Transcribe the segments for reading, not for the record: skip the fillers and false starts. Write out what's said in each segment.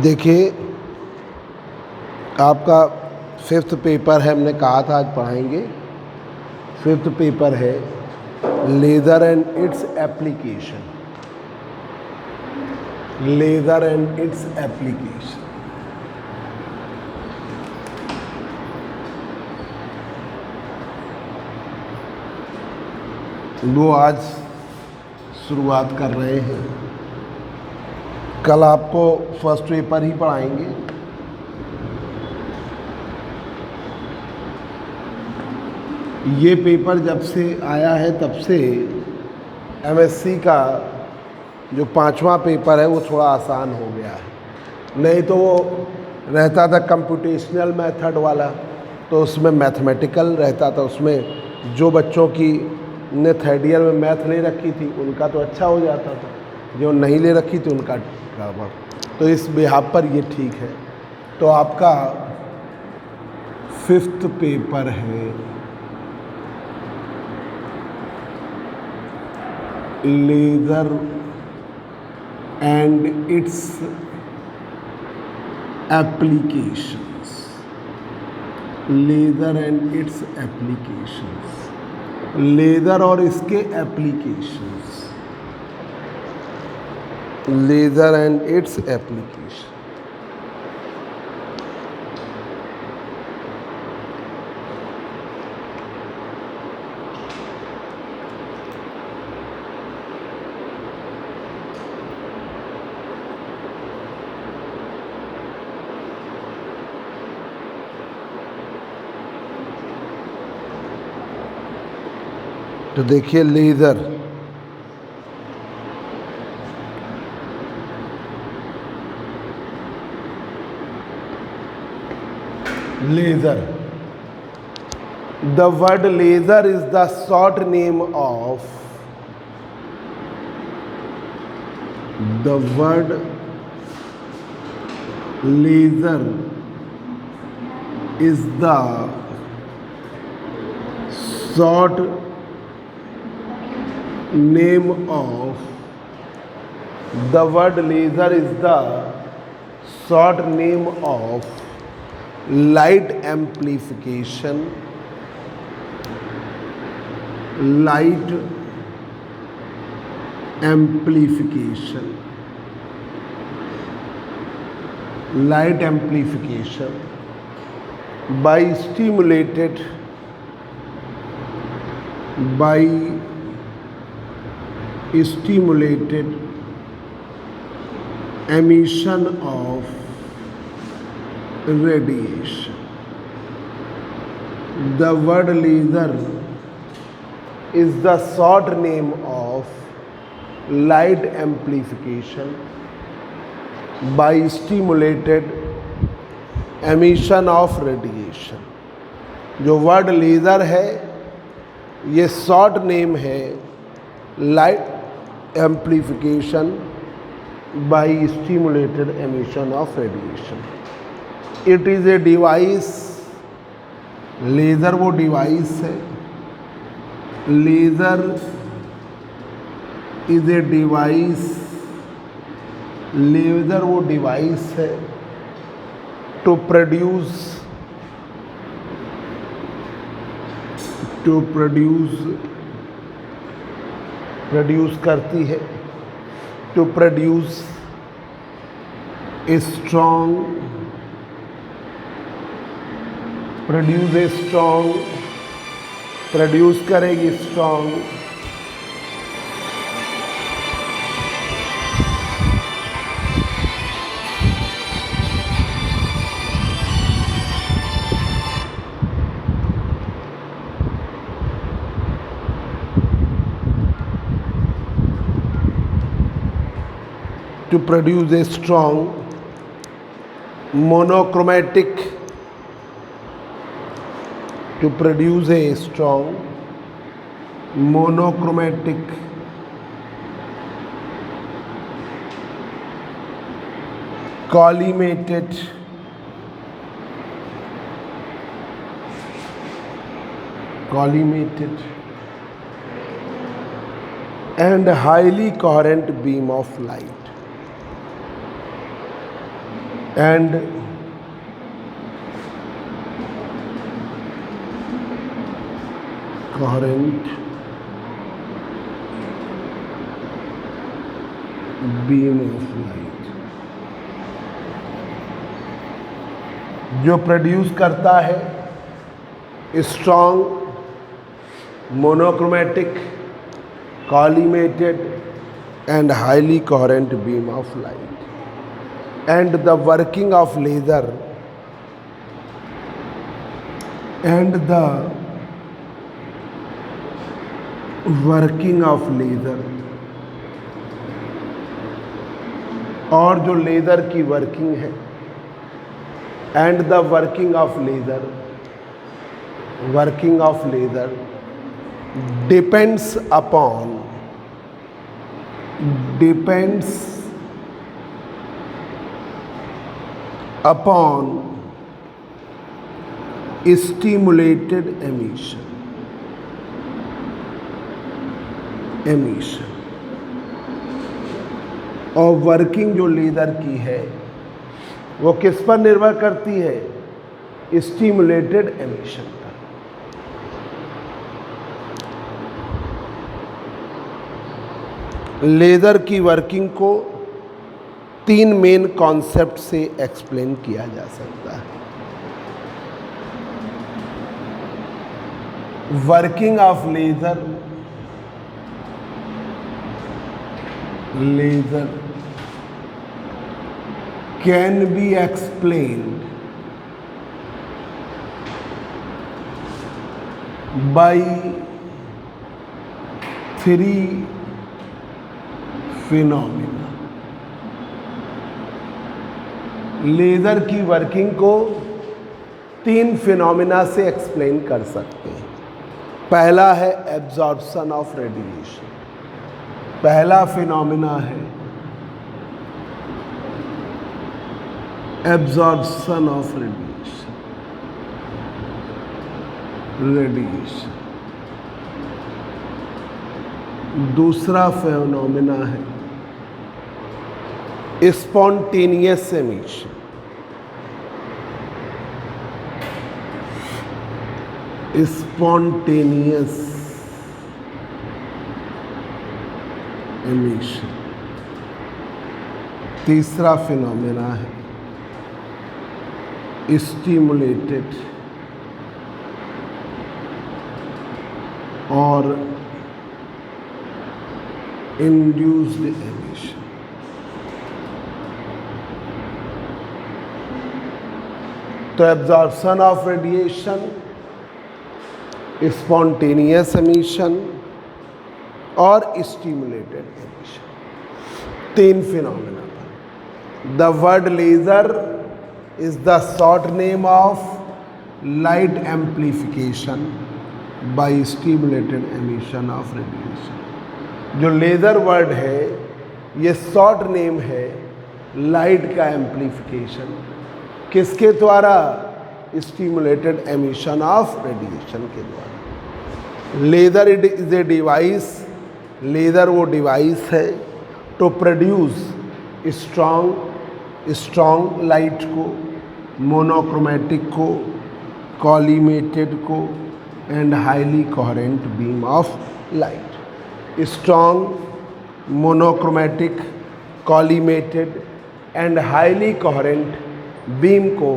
देखिए, आपका 5th paper है, हमने कहा था आज पढ़ाएंगे। 5th पेपर है laser and its application. Laser and its application. वो आज शुरुआत कर रहे हैं। कल आपको फर्स्ट पेपर ही पढ़ाएंगे। ये पेपर जब से आया है तब से एमएससी का जो 5वां पेपर है वो थोड़ा आसान हो गया है। नहीं तो वो रहता था कंप्यूटेशनल मेथड वाला, तो उसमें मैथमेटिकल रहता था। उसमें जो बच्चों की ने थर्ड ईयर में मैथ ले रखी थी उनका तो अच्छा हो जाता था, जो नहीं ले रखी थी उनका गड़बड़। तो इस बिहाफ पर ये ठीक है। तो आपका 5th पेपर है laser and it's applications. Laser and it's applications. Laser और इसके applications. Laser and its application. तो देखिए, laser laser the word laser is the short name of the word laser is the short name of the word laser is the short name of light amplification, light amplification, light amplification by stimulated emission of radiation. The word laser is the short name of light amplification by stimulated emission of radiation. जो word laser है ये short name है light amplification by stimulated emission of radiation. It is a device. Laser वो device है। Laser is a device. Laser वो device है to produce करती है to produce a strong produce करेगी strong to produce a strong monochromatic collimated and highly coherent beam of light. and coherent beam of light, जो produce करता है strong monochromatic collimated and highly coherent beam of light, and the working of laser और जो laser की working है and the working of laser depends upon stimulated emission और working जो laser की है वो किस पर निर्भर करती है? स्टिमुलेटेड एमिशन पर। लेज़र की वर्किंग को 3 मेन कॉन्सेप्ट से एक्सप्लेन किया जा सकता है। Working of laser can be explained by 3 phenomena। Laser की वर्किंग को 3 फिनोमिना से एक्सप्लेन कर सकते हैं। पहला है एब्जॉर्प्शन ऑफ रेडिएशन। पहला फिनोमिना है एब्जॉर्प्शन ऑफ रेडिएशन। दूसरा फिनोमिना है स्पॉन्टेनियस एमिशन। Spontaneous emission. तीसरा फिनोमेना है स्टिमुलेटेड और इंड्यूस्ड एमिशन। तो absorption of radiation, spontaneous emission और stimulated emission, 3 phenomena. The word laser is the short name of light amplification by stimulated emission of radiation। जो laser word है ये short name है light का amplification, किसके द्वारा? Stimulated emission of radiation के द्वारा। Laser is a device, laser वो डिवाइस है टू प्रोड्यूस स्ट्रॉन्ग लाइट को, मोनोक्रोमेटिक को, कॉलीमेटेड को and highly coherent beam of light. Strong, monochromatic, collimated and highly coherent beam को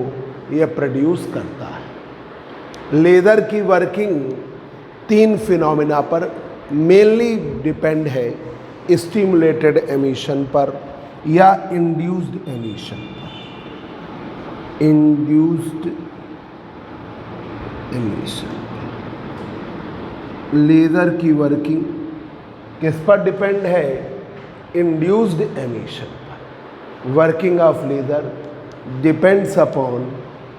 यह प्रोड्यूस करता है। लेज़र की वर्किंग 3 फिनोमिना पर मेनली डिपेंड है, स्टिमुलेटेड एमिशन पर या इंड्यूस्ड एमिशन पर। इंड्यूस्ड एमिशन, लेज़र की वर्किंग किस पर डिपेंड है? इंड्यूस्ड एमिशन पर। Working of laser depends upon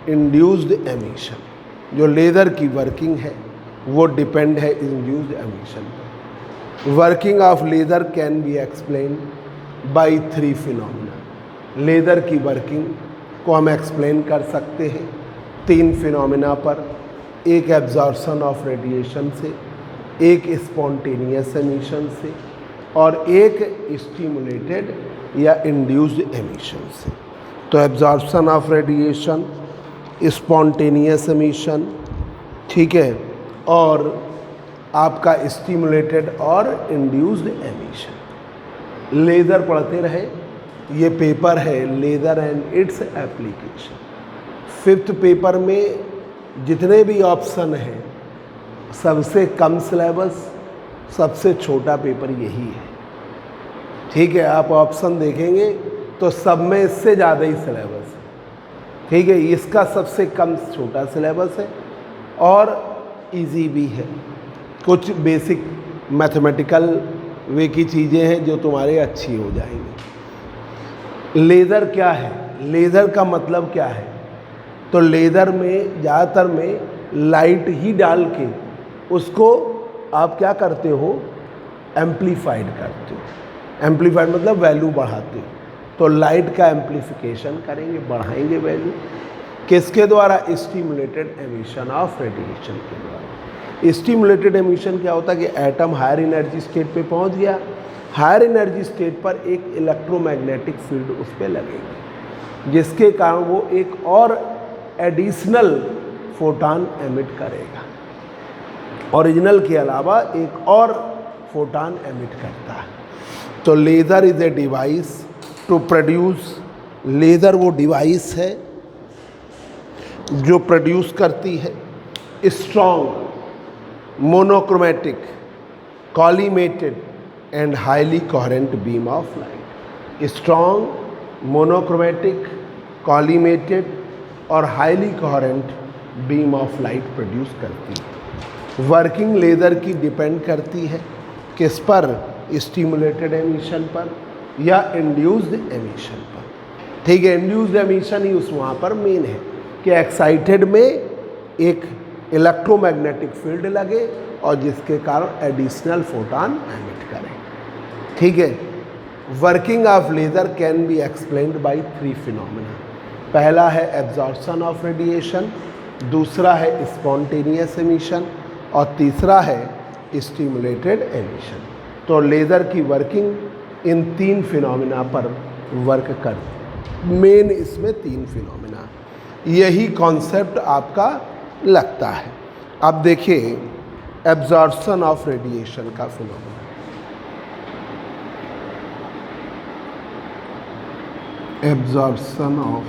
induced emission. जो लेज़र की वर्किंग है वो डिपेंड है इंड्यूस्ड एमिशन पर। Working of laser can be explain by 3 phenomena. Laser की वर्किंग को हम एक्सप्लेन कर सकते हैं 3 फिनोमिना पर, एक एब्जॉर्प्शन ऑफ रेडिएशन से, एक स्पॉन्टेनियस एमिशन से और एक स्टिमुलेटेड या इंड्यूस्ड एमिशन से। तो absorption of radiation, spontaneous emission, ठीक है, और आपका स्टिमुलेटेड और इंड्यूस्ड एमिशन। लेज़र पढ़ते रहे, ये पेपर है laser and its application. 5th paper में जितने भी ऑप्शन हैं, सबसे कम सिलेबस, सबसे छोटा पेपर यही है, ठीक है। आप ऑप्शन देखेंगे तो सब में इससे ज़्यादा ही सिलेबस है, ठीक है। इसका सबसे कम छोटा सिलेबस है और इजी भी है। कुछ बेसिक मैथमेटिकल वे की चीज़ें हैं जो तुम्हारे अच्छी हो जाएंगी। लेज़र क्या है, लेज़र का मतलब क्या है? तो लेज़र में ज़्यादातर में लाइट ही डाल के उसको आप क्या करते हो, एम्प्लीफाइड करते हो। एम्प्लीफाइड मतलब वैल्यू बढ़ाते हो। तो लाइट का एम्प्लीफिकेशन करेंगे, बढ़ाएंगे वैल्यू, किसके द्वारा? स्टिमुलेटेड एमिशन ऑफ रेडिएशन के द्वारा। स्टिमुलेटेड एमिशन क्या होता है कि एटम हायर एनर्जी स्टेट पे पहुंच गया, हायर एनर्जी स्टेट पर एक इलेक्ट्रोमैग्नेटिक फील्ड उस पर लगेगी, जिसके कारण वो एक और एडिशनल फोटॉन एमिट करेगा, ओरिजिनल के अलावा एक और फोटॉन एमिट करता है। तो laser is a device to produce, laser वो डिवाइस है जो प्रोड्यूस करती है strong, monochromatic, collimated and highly coherent beam of light. Strong, monochromatic, collimated और highly coherent beam of light produce करती है। वर्किंग लेज़र की डिपेंड करती है किस पर? स्टिमुलेटेड एमिशन पर या इंड्यूस्ड एमिशन पर, ठीक है। इंड्यूस्ड एमिशन ही उस वहाँ पर मेन है कि एक्साइटेड में एक इलेक्ट्रोमैग्नेटिक फील्ड लगे और जिसके कारण एडिशनल फोटॉन एमिट करें, ठीक है। Working of laser can be explained bye 3 phenomena. पहला है एब्जॉर्प्शन ऑफ रेडिएशन, दूसरा है स्पॉन्टेनियस एमिशन और तीसरा है स्टिमुलेटेड एमिशन। तो लेज़र की वर्किंग इन 3 फिनोमेना पर वर्क करती, मेन इसमें 3 फिनोमेना, यही कॉन्सेप्ट आपका लगता है। अब देखिए एब्जॉर्प्शन ऑफ रेडिएशन का फिनोमेना। एब्जॉर्प्शन ऑफ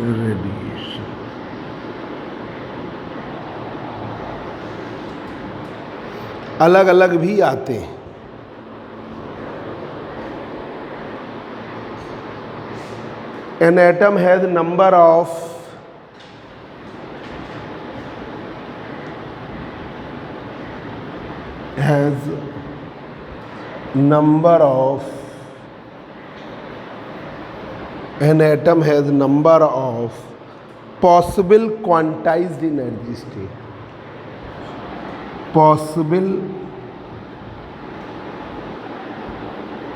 रेडिएशन, अलग अलग भी आते हैं। An atom has number of possible quantized energy state. Possible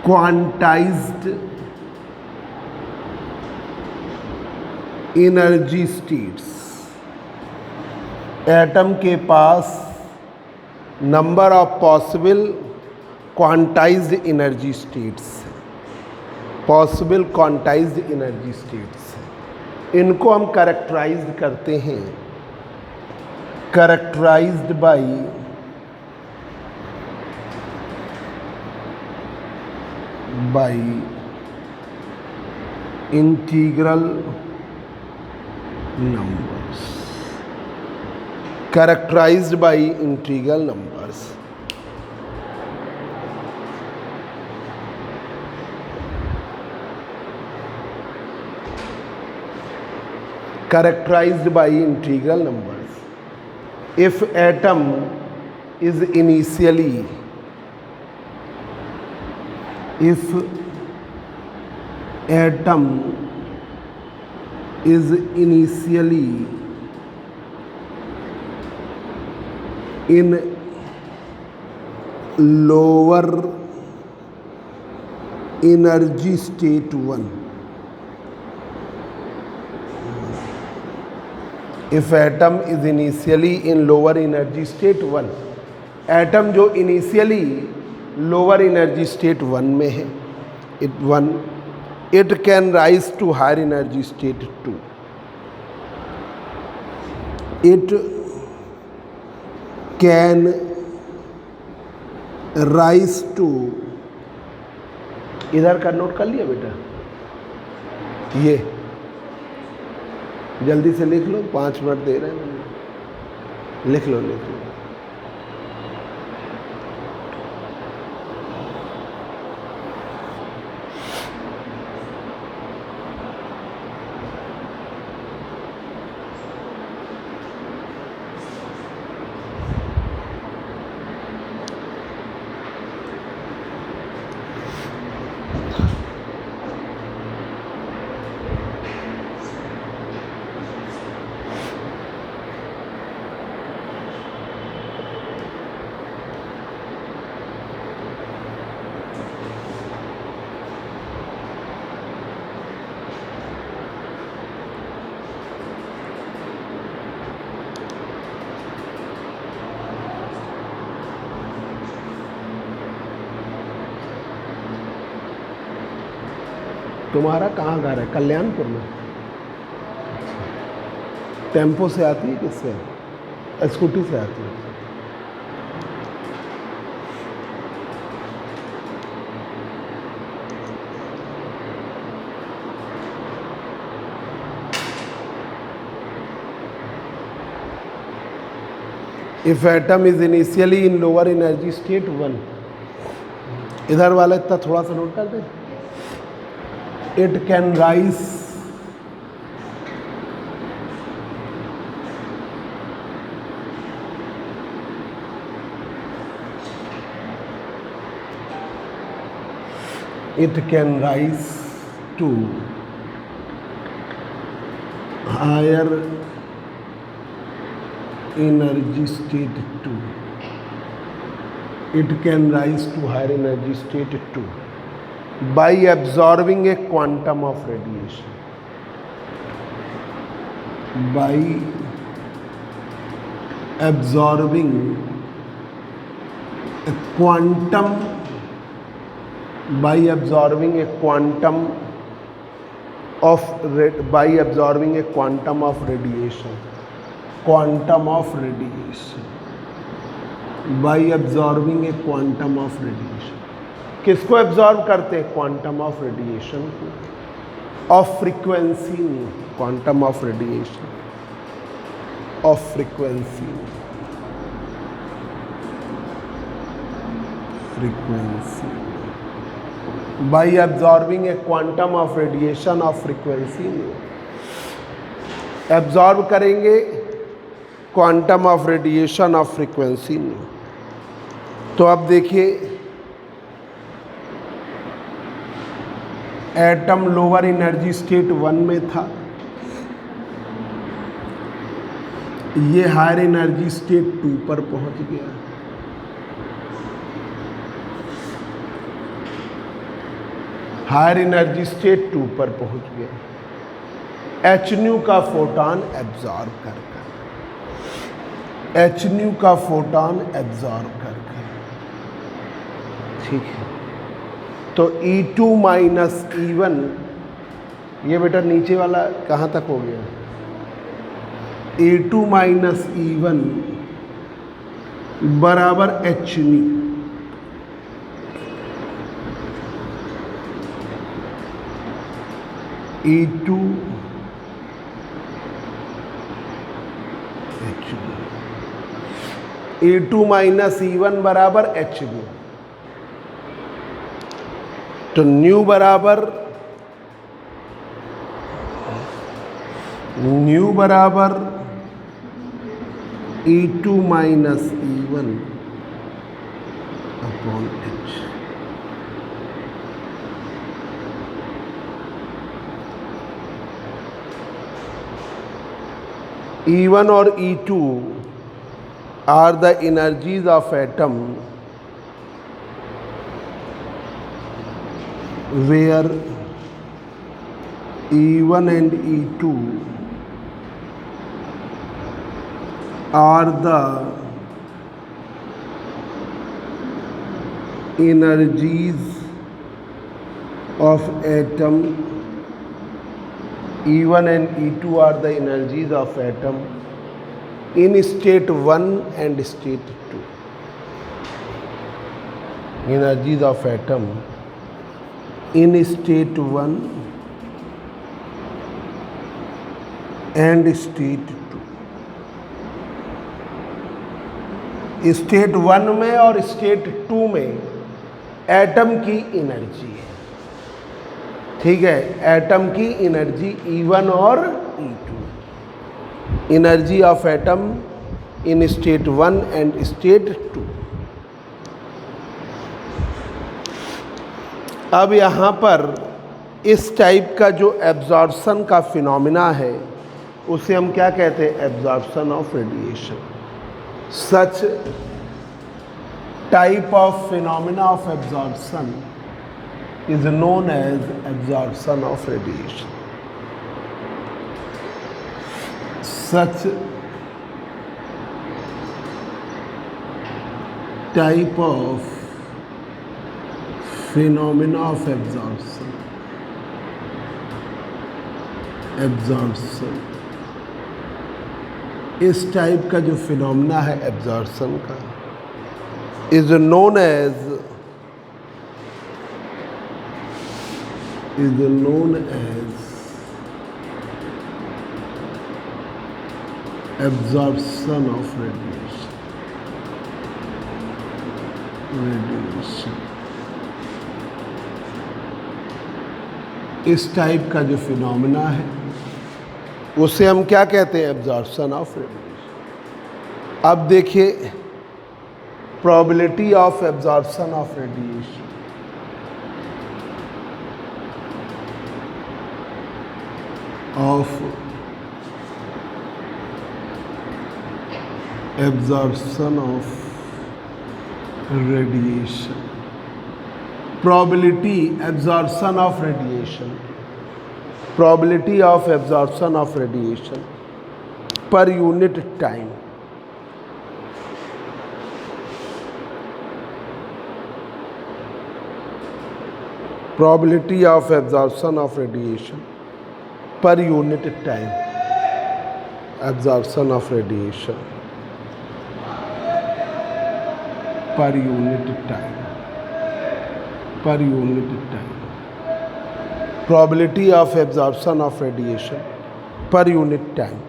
quantized energy states. Atom के पास number of possible quantized energy states, possible quantized energy states, इनको हम कैरेक्टराइज्ड करते हैं, characterized by integral numbers, characterized by integral numbers. Characterized by integral numbers. If atom is initially in lower energy state 1, if atom is initially in lower energy state 1, atom जो initially lower energy state 1 में है it can rise to higher energy state 2. It can rise to, इधर का note कर लिया बेटा, ये जल्दी से लिख लो, 5 मिनट दे रहे हैं, लिख लो। तुम्हारा कहाँ घर है? कल्याणपुर में। टेम्पो से आती है, किससे? स्कूटी से आती है। If atom is initially in lower energy state 1, इधर वाला इतना थोड़ा सा नोट कर दे। It can rise to higher energy state 2. It can rise to higher energy state 2 by absorbing a quantum of radiation. By absorbing a quantum of radiation. Quantum of radiation. By absorbing a quantum of radiation. किसको absorb करते हैं? Quantum of radiation को, of frequency में, quantum of radiation of frequency bye absorbing A quantum of radiation of frequency में absorb करेंगे quantum of radiation of frequency में। तो अब देखिए, एटम लोअर एनर्जी स्टेट 1 में था, ये हायर एनर्जी स्टेट 2 पर पहुंच गया। हायर एनर्जी स्टेट 2 पर पहुंच गया। एच न्यू का फोटॉन एब्जॉर्ब कर ठीक है। तो E2 माइनस E1, ये बेटा नीचे वाला कहाँ तक हो गया? E2 माइनस E1 बराबर H new. E2 E2 minus E1 बराबर एच न्यू। तो न्यू बराबर E2 minus E1 upon H. E1 और E2 are the energies of atom where E1 and E2 are the energies of atom E1 and E2 are the energies of atom in state 1 and state 2. Energies of atom in state 1 and state 2. State 1 में और state 2 में atom की energy है, ठीक है। Atom की energy E1 और E2, energy of atom in state 1 and state 2। अब यहाँ पर इस टाइप का जो एब्जॉर्प्शन का फिनोमिना है उसे हम क्या कहते हैं? Absorption of radiation. Such type of phenomena of absorption is known as absorption of radiation. Such type of phenomena of absorption इस टाइप का जो फिनोमिना है एब्जॉर्प्शन का is known as absorption of radiation. इस टाइप का जो phenomena है उसे हम क्या कहते हैं? Absorption of radiation. अब देखिए probability of absorption of radiation. Absorption of radiation. Probability absorption of radiation. Probability of absorption of radiation per unit time. Probability of absorption of radiation per unit time. Absorption of radiation per unit time. Probability of absorption of radiation per unit time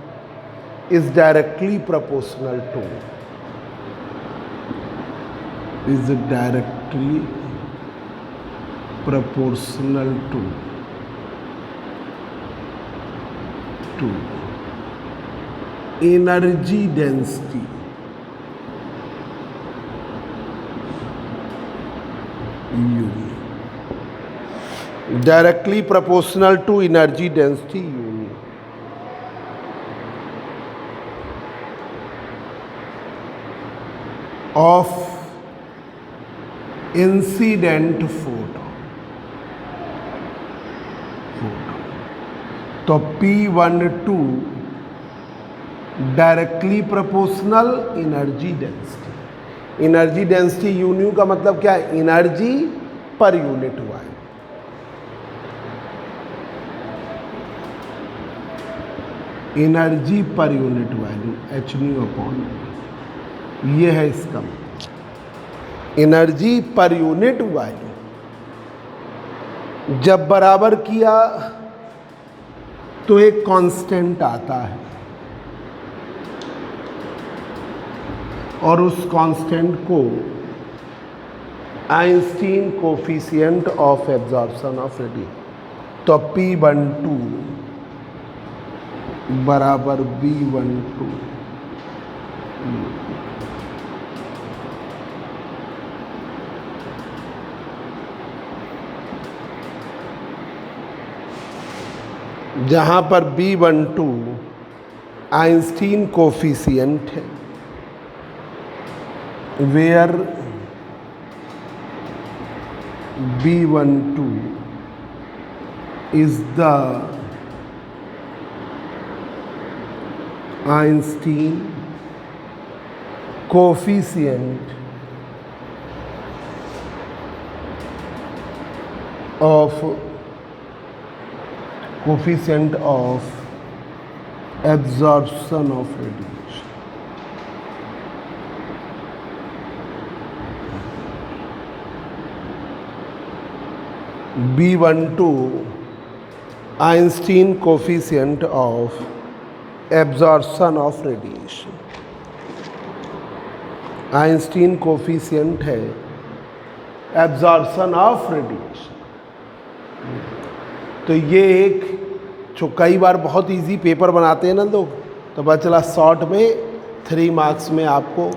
is directly proportional to energy density U. Directly proportional to energy density U of incident photon. तो P12 directly proportional energy density. Energy density u nu का मतलब क्या है? Energy per unit हुआ है। Energy per unit value hν upon, ये है इसका मतलब। एनर्जी पर यूनिट वैल्यू जब बराबर किया तो एक कांस्टेंट आता है और उस कांस्टेंट को Einstein coefficient of absorption of radiation. तो P12 बराबर B12 जहाँ पर B12 आइंस्टीन कोफिशिएंट है, where B12 is the Einstein coefficient of coefficient of absorption of radiation. B12 Einstein coefficient of absorption of radiation. Einstein coefficient है absorption of radiation. तो ये एक जो कई बार बहुत इजी पेपर बनाते हैं ना लोग, तो पता चला शॉर्ट में 3 मार्क्स में आपको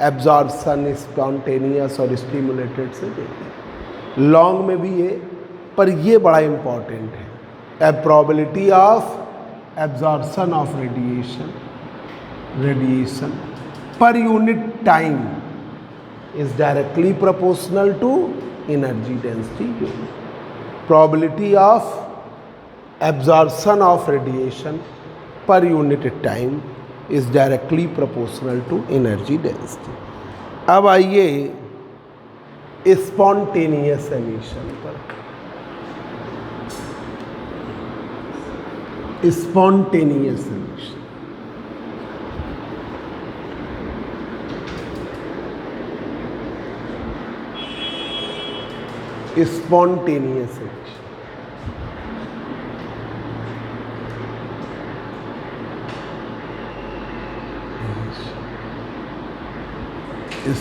एब्जॉर्प्शन स्पॉन्टेनियस और स्टिमुलेटेड से देते हैं। लॉन्ग में भी ये, पर ये बड़ा इम्पॉर्टेंट है। Probability of absorption of radiation per unit time is directly proportional to energy density unit. Probability of absorption of radiation per unit time is directly proportional to energy density. अब आइए spontaneous emission पर। Spontaneous emission, spontaneous emission.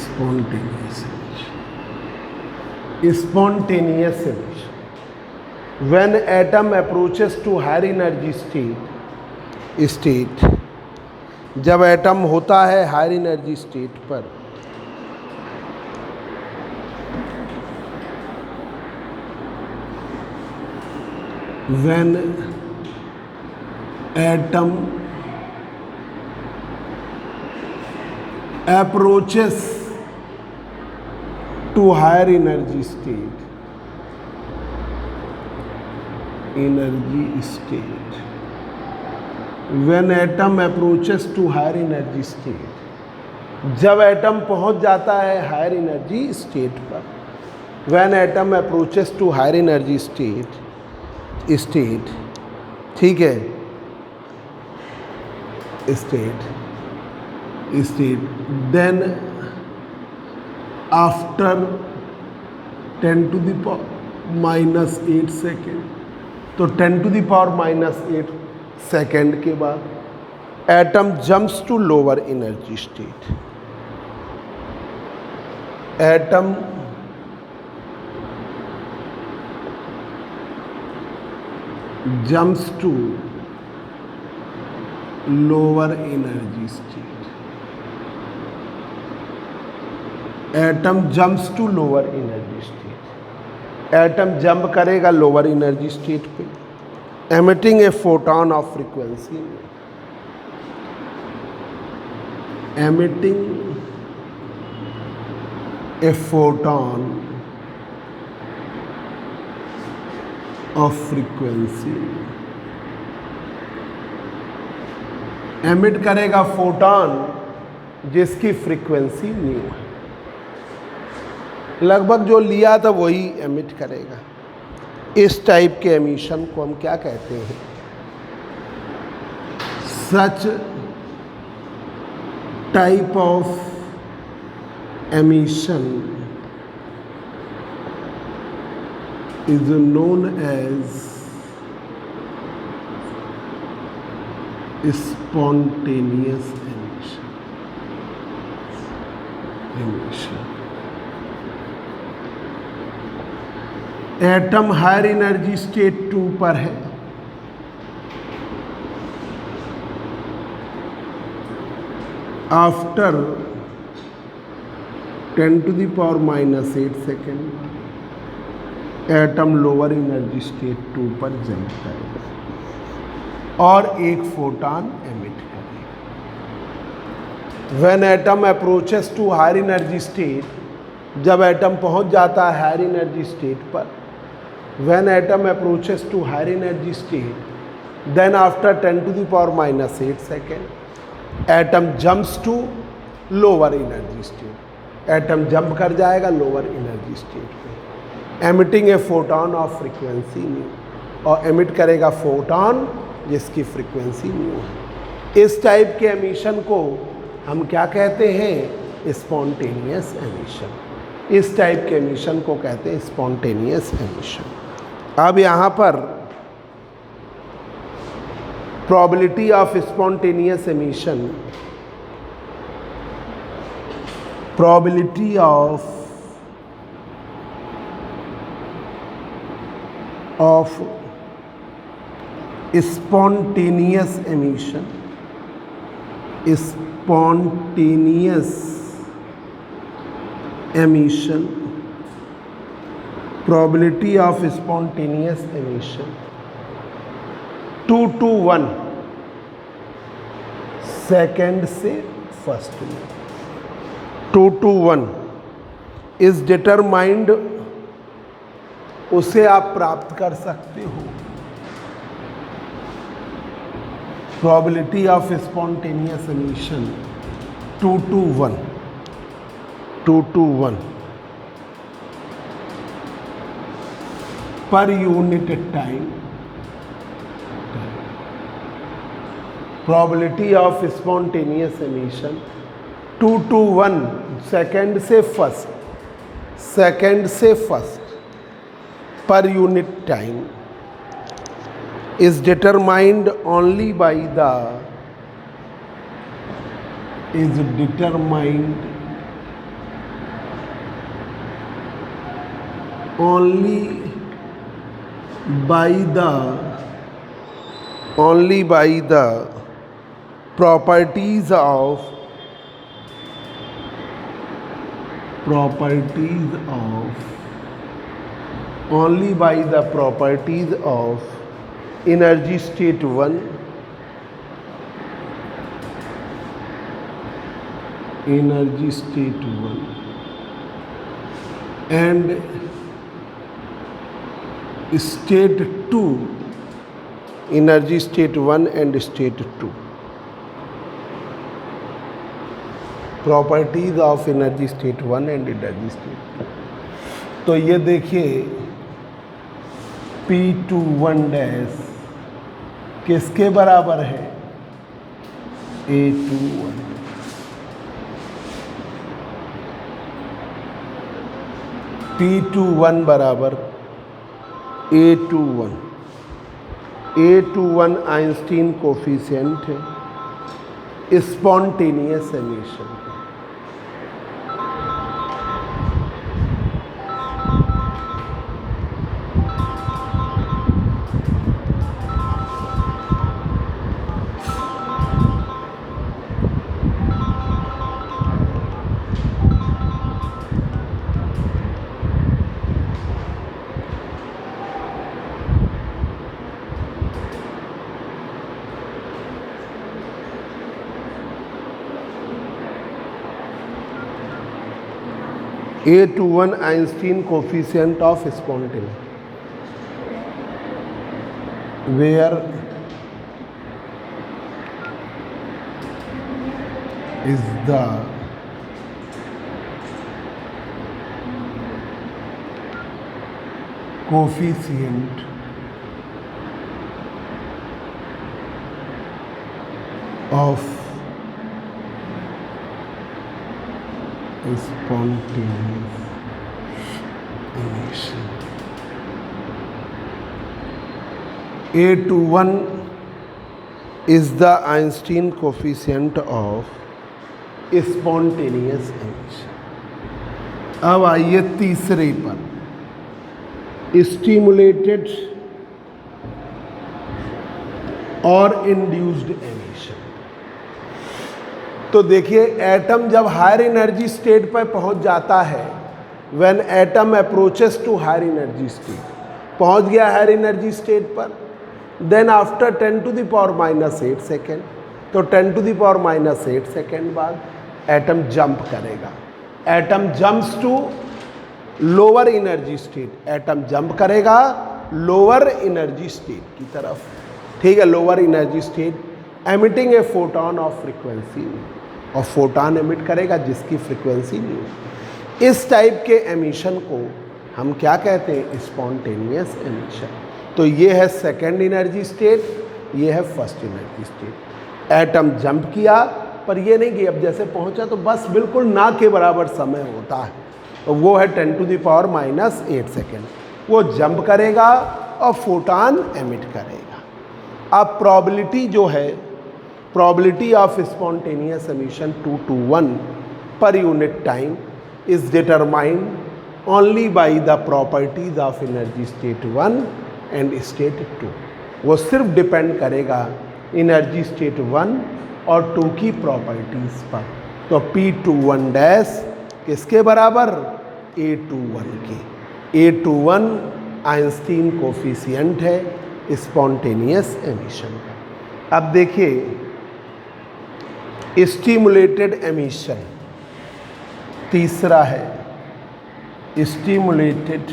Spontaneous emission. Spontaneous emission. When atom approaches to higher energy state, जब atom होता है higher energy state पर, when atom approaches to higher energy state, when atom approaches to higher energy state, जब atom पहुंच जाता है higher energy state पर, when atom approaches to higher energy state, ठीक है, स्टेट, देन आफ्टर 10⁻⁻8 सेकेंड, तो 10⁻⁻8 second के बाद atom jumps to lower energy state. Atom jumps to lower energy state. Atom jumps to lower energy state. Atom jump करेगा lower energy state पे, emitting a photon of frequency, emitting a photon of frequency, emit करेगा photon जिसकी frequency new है, लगभग जो लिया था वही एमिट करेगा। इस टाइप के एमिशन को हम क्या कहते हैं? Such type of emission is known as spontaneous emission. Atom higher energy state 2 पर है, after 10⁻⁸ second atom lower energy state 2 पर जंप करेगा और एक फोटॉन एमिट करेगा। When atom approaches to higher energy state, जब एटम पहुंच जाता है हायर एनर्जी स्टेट पर, when atom approaches to higher energy state, then after 10⁻⁸ second atom jumps to lower energy state. Atom jump कर जाएगा lower energy state पे। Emitting a photon of frequency new, और emit करेगा photon जिसकी frequency new है। इस type के emission को हम क्या कहते हैं? Spontaneous emission. इस टाइप के एमिशन को कहते हैं स्पॉन्टेनियस एमिशन। अब यहाँ पर probability of spontaneous emission, probability of spontaneous emission, spontaneous emission, probability of spontaneous emission 2 to 1 second से फर्स्ट में, 2 to 1 इज डिटरमाइंड, उसे आप प्राप्त कर सकते हो। Probability of spontaneous emission 2 to 1, 2 to 1 पर unit time. Probability of spontaneous emission 2 to 1 second से फर्स्ट, सेकेंड से first per unit time is determined only by the, is determined only by the, only by the properties of, properties of, only by the properties of energy state 1, energy state 1 and state 2, energy state 1 and state 2, properties of energy state 1 and energy state 2। तो ये देखिए P21 dash किसके बराबर है? A21। P21 बराबर A21। A21 Einstein coefficient है spontaneous emission. A21 Einstein coefficient of spontaneity, where is the coefficient of spontaneous emission। A21 is the Einstein coefficient of spontaneous emission। अब आइए तीसरे पर, स्टिमुलेटेड और इंड्यूस्ड एमिशन। तो देखिए atom जब हायर एनर्जी स्टेट पर पहुंच जाता है, when atom approaches to higher energy state, पहुंच गया हायर एनर्जी स्टेट पर, then after 10 to the power minus 8 second, तो 10 to the power minus 8 second बाद एटम जंप करेगा। Atom jumps to lower energy state, atom jump करेगा lower energy state की तरफ, ठीक है, lower energy state, emitting a photon of frequency, और photon emit करेगा जिसकी फ्रीक्वेंसी न्यू। इस टाइप के एमिशन को हम क्या कहते हैं, स्पॉन्टेनियस एमिशन। तो ये है सेकेंड एनर्जी स्टेट, ये है first energy state. Atom jump किया, पर ये नहीं कि अब जैसे पहुंचा तो बस बिल्कुल ना के बराबर समय होता है, तो वो है 10⁻⁻8 सेकेंड। वो जंप करेगा और फोटॉन एमिट करेगा। अब प्रोबेबिलिटी जो है, probability of spontaneous emission 2 to 1 पर unit time is determined only by the properties of energy state 1 and state 2। वो सिर्फ डिपेंड करेगा एनर्जी स्टेट 1 और 2 की प्रॉपर्टीज पर। तो P21 डैश किसके बराबर, A21 के। A21 आइंस्टीन कोफिशिएंट है स्पॉन्टेनियस एमिशन का। अब देखिए स्टिमुलेटेड एमिशन तीसरा है, स्टिमुलेटेड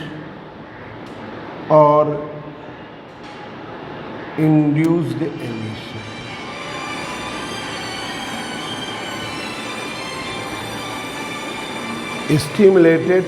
और इंड्यूस्ड एमिशन। स्टिमुलेटेड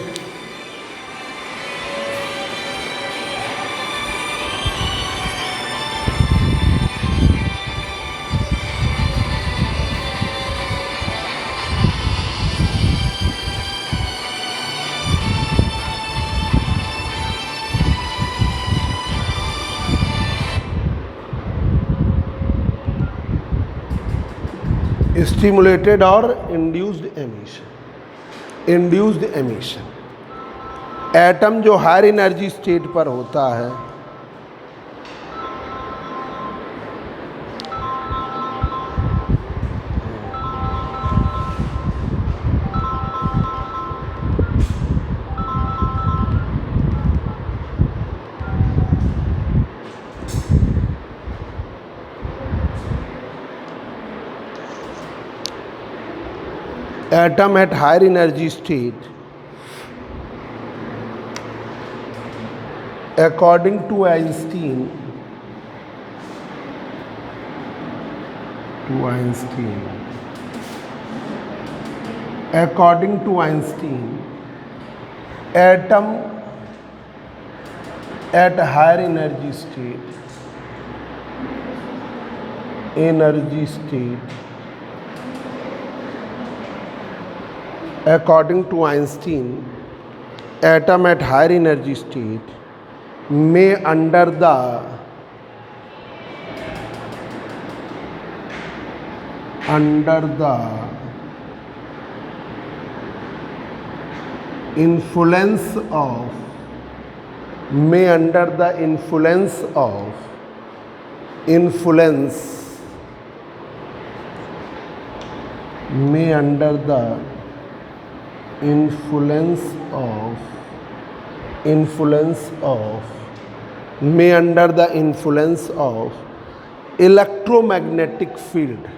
स्टिमुलेटेड और induced emission. Induced emission atom जो हायर एनर्जी स्टेट पर होता है, atom at higher energy state according to Einstein atom at higher energy state according to Einstein, atom at higher energy state may under the influence of influence of electromagnetic field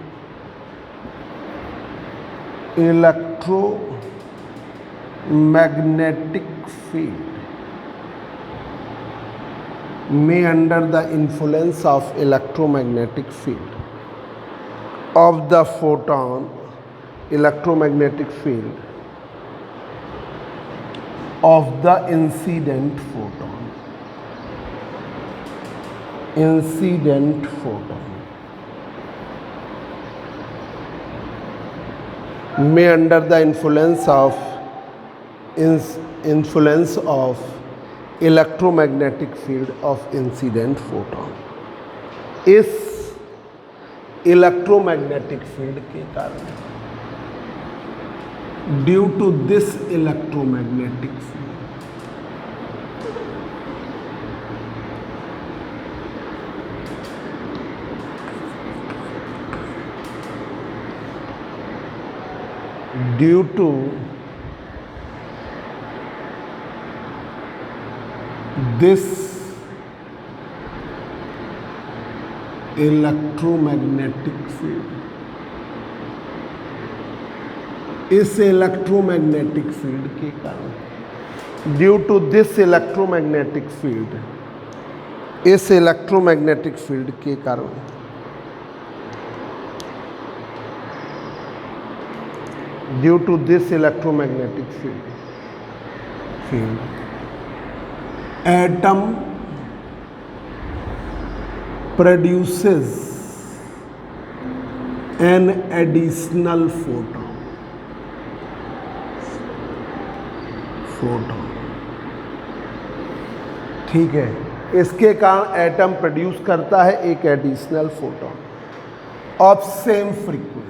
may under the influence of electromagnetic field of the photon, electromagnetic field of the incident photon may under the influence of electromagnetic field of incident photon। इस electromagnetic field के कारण, due to this electromagnetic field, due to this electromagnetic field, इस electromagnetic field के कारण, due to this electromagnetic field, इस electromagnetic field के कारण due to this electromagnetic field atom produces an additional photon। ठीक है, इसके कारण एटम प्रोड्यूस करता है एक additional photon of same frequency.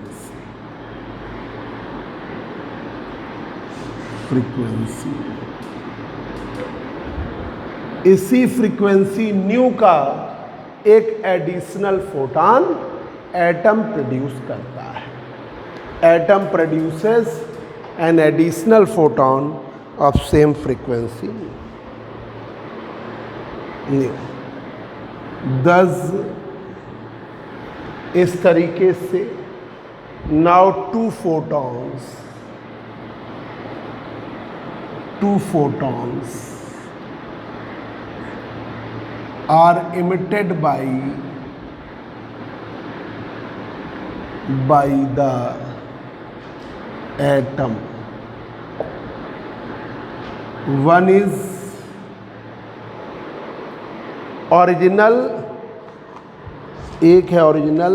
इसी फ्रीक्वेंसी न्यू का एक एडिशनल फोटॉन एटम प्रोड्यूस करता है। Atom produces an additional photon of same frequency nu. Thus इस तरीके से now two photons are emitted by the atom. One is original, एक है original,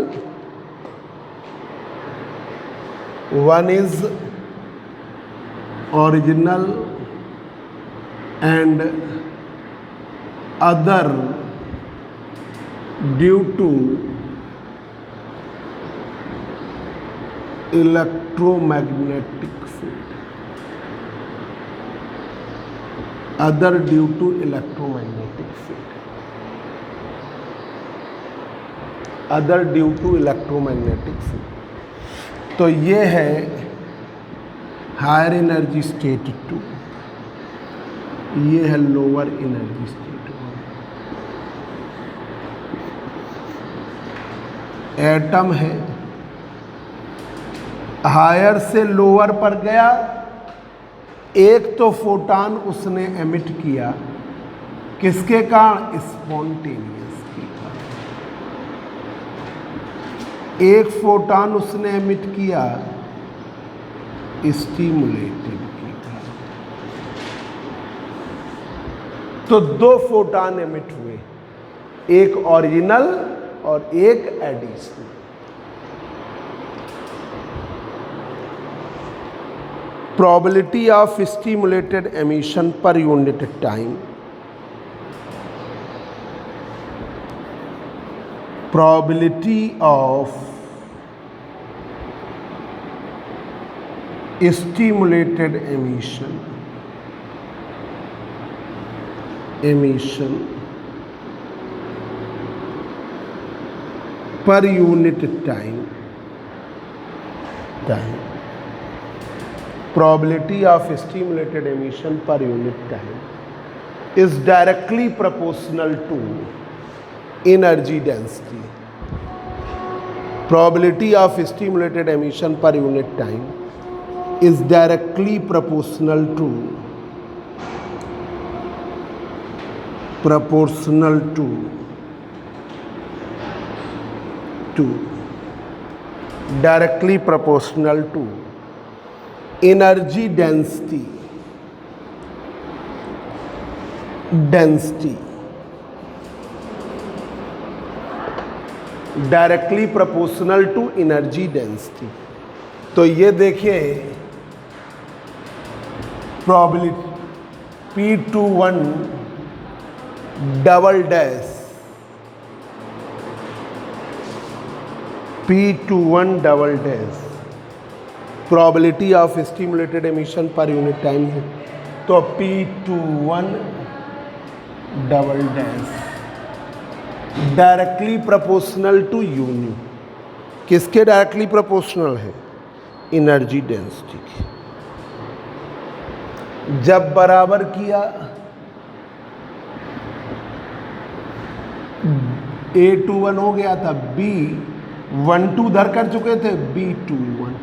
one is original and other due to electromagnetic field, other due to electromagnetic field, other due to electromagnetic field। तो ये है higher energy state 2, ये है lower energy state 1। Atom है, higher से lower पर गया, एक तो फोटॉन उसने एमिट किया, किसके कारण? स्पॉन्टेनियस के कारण। एक फोटॉन उसने एमिट किया स्टिमुलेटेड के कारण। तो दो फोटॉन एमिट हुए, एक ओरिजिनल और एक additional. probability of stimulated emission per unit time, probability of stimulated emission per unit time, probability of stimulated emission per unit time is directly proportional to energy density. Probability of stimulated emission per unit time is directly proportional to directly proportional to energy density directly proportional to energy density. तो ये देखिए probability P21 double dash P21 double dash probability of stimulated emission per unit time है। तो P21 double dash directly proportional to u nu, किसके directly proportional है? Energy density की। जब बराबर किया A21 हो गया था, B12 धर कर चुके थे, B21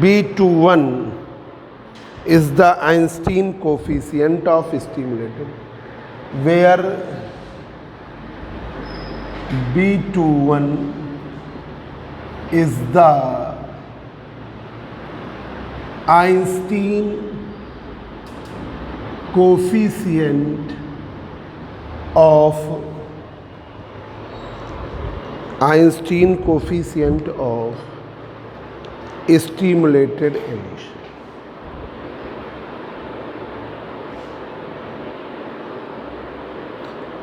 B21 is the Einstein coefficient of stimulated, where B21 is the Einstein coefficient of stimulated image.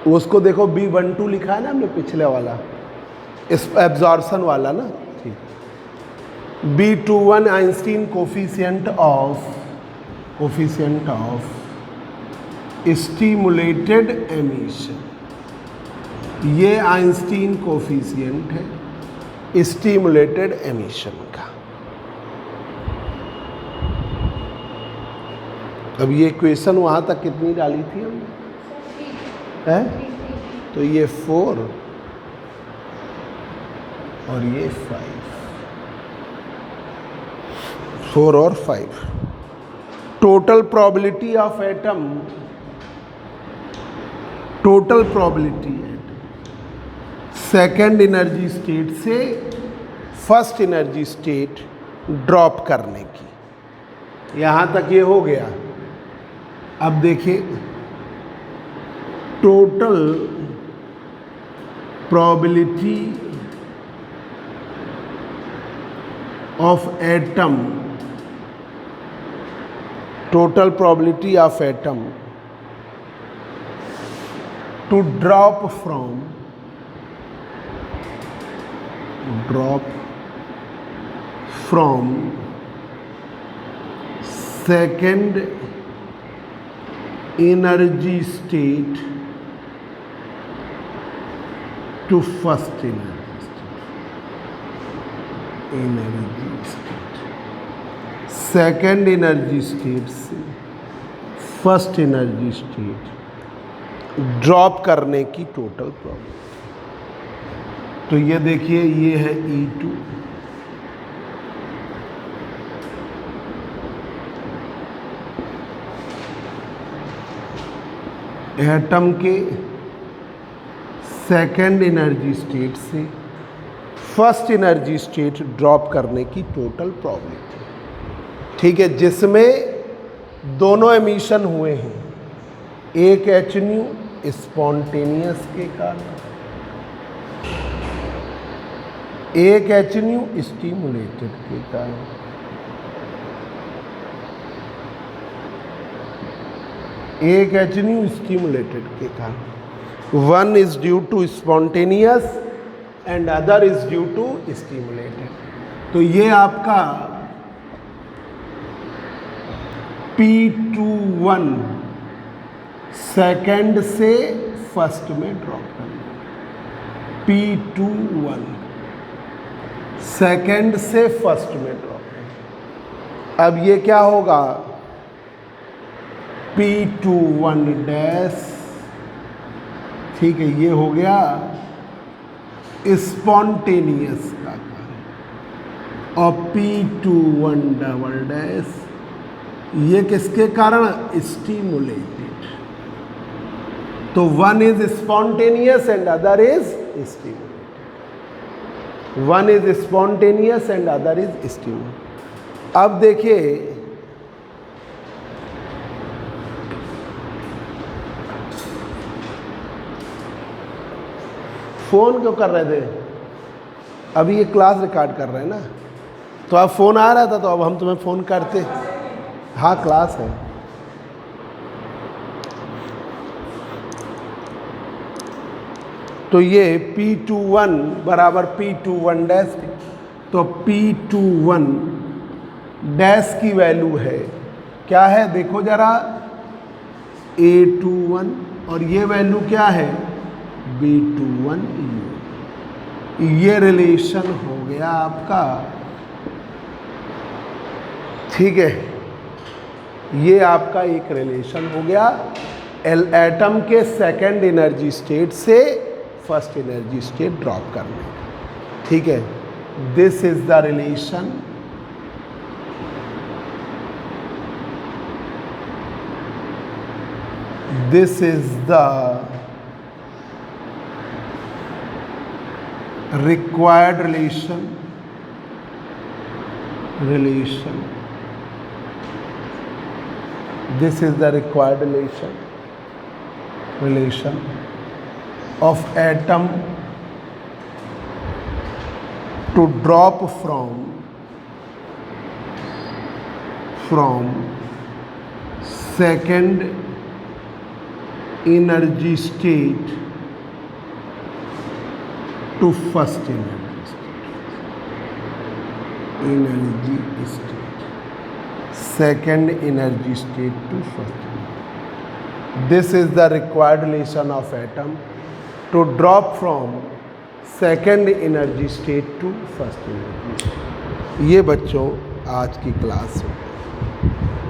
उसको देखो B12 लिखा है ना हमने पिछले वाला, इस एब्जॉर्प्शन वाला ना, ठीक। B21 Einstein coefficient of stimulated emission. ये आइंस्टीन कोफिशिएंट है स्टिमुलेटेड एमिशन का। अब ये क्वेश्चन वहां तक कितनी डाली थी हमने है, तो ये 4 और ये 5, 4 और 5। Total probability of atom, total probability second energy state से फर्स्ट एनर्जी स्टेट ड्रॉप करने की। यहां तक ये हो गया। अब देखिए total probability of atom, total probability of atom to drop from second energy state to first energy state, second energy state से फर्स्ट एनर्जी स्टेट ड्रॉप करने की टोटल प्रोबेबिलिटी। तो ये देखिए ये है E2, एटम के सेकेंड एनर्जी स्टेट से फर्स्ट एनर्जी स्टेट ड्रॉप करने की टोटल प्रोबेबिलिटी, ठीक है, जिसमें दोनों एमिशन हुए हैं, एक HNu स्पॉन्टेनियस के कारण, एक HNu स्टिमुलेटेड के कारण। एक HNu स्टिमुलेटेड के कारण। One is due to spontaneous and other is due to stimulated. तो ये आपका P21 सेकेंड से फर्स्ट में ड्रॉप करना, P21 सेकेंड से फर्स्ट में ड्रॉप करना। अब ये क्या होगा, P21 डैश, ठीक है, ये हो गया स्पॉन्टेनियस का कारण, और P21 डबल डैश ये किसके कारण, स्टिमुलेटेड। तो one is spontaneous and other is stimulated, one is spontaneous and other is stimulated. अब देखिए फोन क्यों कर रहे थे, अभी ये क्लास रिकॉर्ड कर रहे हैं ना, तो अब फोन आ रहा था तो अब हम तुम्हें फोन करते। हाँ क्लास है। तो ये P21 बराबर P21 डैश, तो P21 डैश की वैल्यू है क्या है, देखो जरा, A21, और ये वैल्यू क्या है, B21। ये रिलेशन हो गया आपका, ठीक है, ये आपका एक रिलेशन हो गया एटम के सेकेंड एनर्जी स्टेट से फर्स्ट एनर्जी स्टेट ड्रॉप करने का, ठीक है। This is the relation this is the required relation This is the required relation of atom to drop from second energy state to first energy state. Second energy state to first. This is the required relation of atom to drop from second energy state to first energy. ये बच्चों आज की class